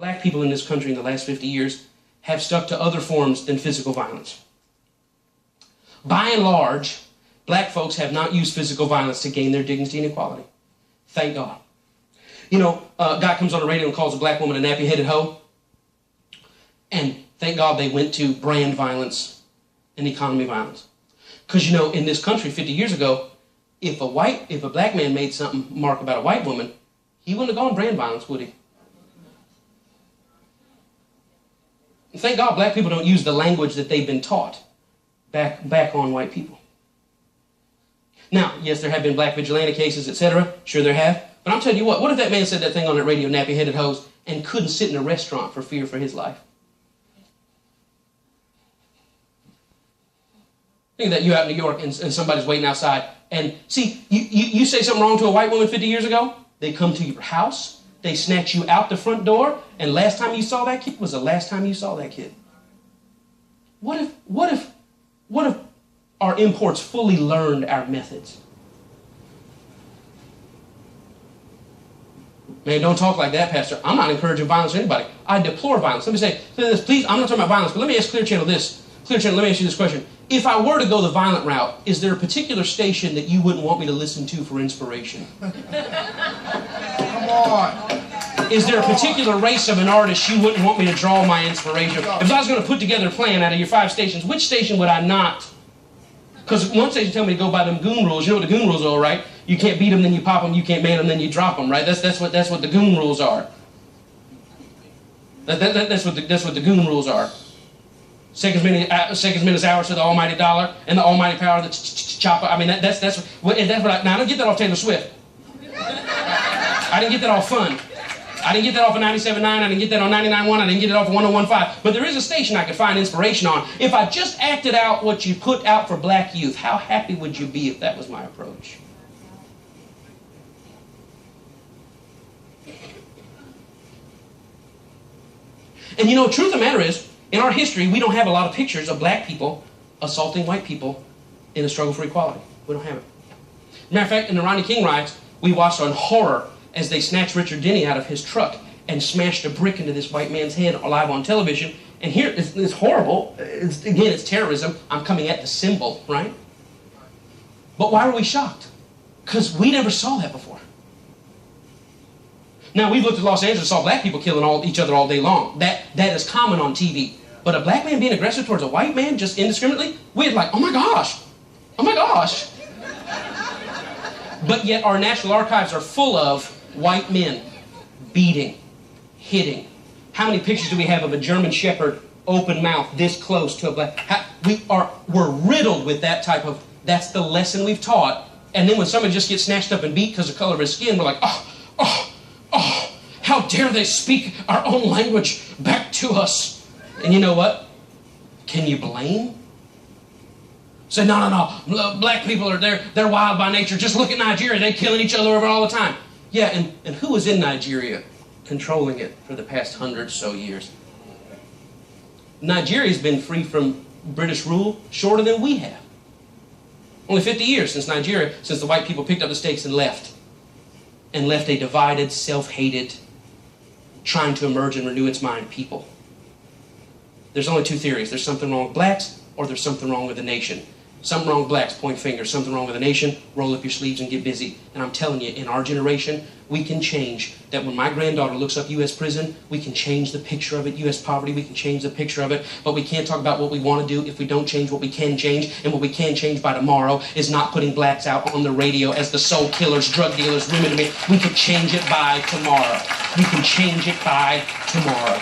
Black people in this country in the last 50 years have stuck to other forms than physical violence. By and large, black folks have not used physical violence to gain their dignity and equality. Thank God. You know, a guy comes on the radio and calls a black woman a nappy-headed hoe. And thank God they went to brand violence and economy violence. Because, you know, in this country 50 years ago, if a black man made something mark about a white woman, he wouldn't have gone brand violence, would he? And thank God black people don't use the language that they've been taught back on white people. Now, yes, there have been black vigilante cases, etc. Sure there have. But I'm telling you what if that man said that thing on that radio, nappy-headed hoes, and couldn't sit in a restaurant for fear for his life? Think that you out in New York and somebody's waiting outside. And see, you say something wrong to a white woman 50 years ago, they come to your house, they snatch you out the front door, and last time you saw that kid was the last time you saw that kid. What if our imports fully learned our methods? Man, don't talk like that, Pastor. I'm not encouraging violence to anybody. I deplore violence. Let me say this, please, I'm not talking about violence, but let me ask Clear Channel this. Clear Channel, let me ask you this question. If I were to go the violent route, is there a particular station that you wouldn't want me to listen to for inspiration? Come on. Is there a particular race of an artist you wouldn't want me to draw my inspiration? If I was going to put together a plan out of your 5 stations, which station would I not? Because one station tell me to go by them goon rules. You know what the goon rules are, right? You can't beat them, then you pop them. You can't man them, then you drop them, right? That's what the goon rules are. That's what the goon rules are. Seconds, minutes, hours to the almighty dollar, and the almighty power of the chopper. I mean, that's what now I don't get that off Taylor Swift. I didn't get that off Fun. I didn't get that off of 97.9. I didn't get that on 99.1. I didn't get it off of 101.5. But there is a station I could find inspiration on. If I just acted out what you put out for black youth, how happy would you be if that was my approach? And you know, the truth of the matter is, in our history, we don't have a lot of pictures of black people assaulting white people in the struggle for equality. We don't have it. Matter of fact, in the Rodney King riots, we watched on horror as they snatched Richard Denny out of his truck and smashed a brick into this white man's head live on television. And here, it's horrible. It's terrorism. I'm coming at the symbol, right? But why were we shocked? Because we never saw that before. Now, we've looked at Los Angeles, saw black people killing each other all day long. That is common on TV. But a black man being aggressive towards a white man just indiscriminately, we're like, oh my gosh. Oh my gosh. But yet our National Archives are full of white men beating, hitting. How many pictures do we have of a German Shepherd open mouth this close to a black? We're riddled with that type of, that's the lesson we've taught. And then when somebody just gets snatched up and beat because of the color of his skin, we're like, oh, how dare they speak our own language back to us? And you know what? Can you blame? Say, no, black people they're wild by nature. Just look at Nigeria, they're killing each other over all the time. Yeah, and who was in Nigeria controlling it for the past 100 or so years? Nigeria's been free from British rule shorter than we have. Only 50 years since the white people picked up the stakes and left a divided, self-hated, trying to emerge and renew its mind people. There's only 2 theories. There's something wrong with blacks, or there's something wrong with the nation. Something wrong with blacks, point fingers. Something wrong with the nation, roll up your sleeves and get busy. And I'm telling you, in our generation, we can change. That when my granddaughter looks up U.S. prison, we can change the picture of it. U.S. poverty, we can change the picture of it. But we can't talk about what we want to do if we don't change what we can change. And what we can change by tomorrow is not putting blacks out on the radio as the soul killers, drug dealers, women. We can change it by tomorrow. We can change it by tomorrow.